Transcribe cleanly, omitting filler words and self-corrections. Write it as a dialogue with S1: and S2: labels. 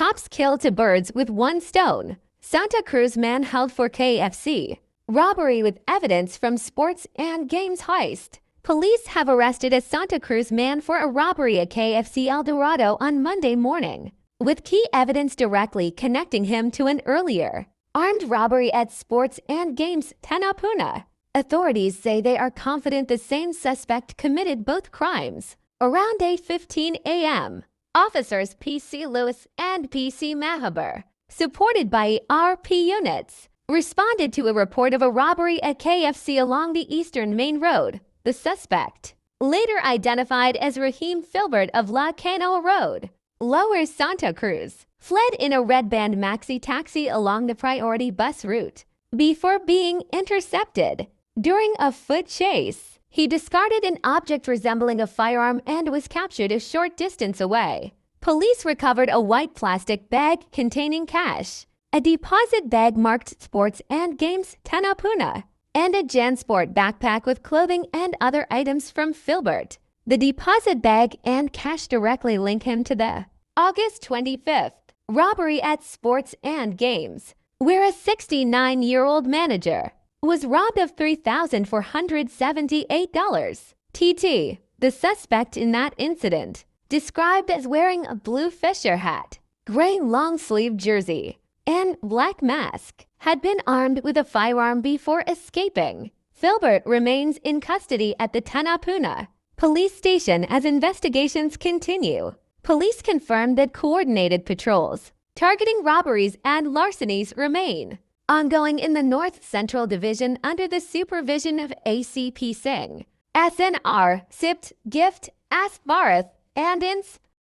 S1: Cops kill two birds with one stone. Santa Cruz man held for KFC. Robbery with evidence from sports and games heist. Police have arrested a Santa Cruz man for a robbery at KFC El Dorado on Monday morning, with key evidence directly connecting him to an earlier armed robbery at Sports and Games Tanapuna. Authorities say they are confident the same suspect committed both crimes. Around 8:15 a.m., officers PC Lewis and PC Mahaber, supported by RP units, responded to a report of a robbery at KFC along the Eastern Main Road. The suspect, later identified as Raheem Filbert of La Cano Road, Lower Santa Cruz, fled in a red band maxi taxi along the priority bus route before being intercepted. During a foot chase, he discarded an object resembling a firearm and was captured a short distance away. Police recovered a white plastic bag containing cash, a deposit bag marked Sports and Games Tanapuna, and a JanSport backpack with clothing and other items from Filbert. The deposit bag and cash directly link him to the August 25th robbery at Sports and Games, where a 69-year-old manager was robbed of $3,478. TT, the suspect in that incident, described as wearing a blue Fisher hat, gray long-sleeve jersey, and black mask, had been armed with a firearm before escaping. Filbert remains in custody at the Tanapuna police station as investigations continue. Police confirmed that coordinated patrols targeting robberies and larcenies remain ongoing in the North Central Division under the supervision of ACP Singh, SNR, SIPT, GIFT, ASP Bharat, and INS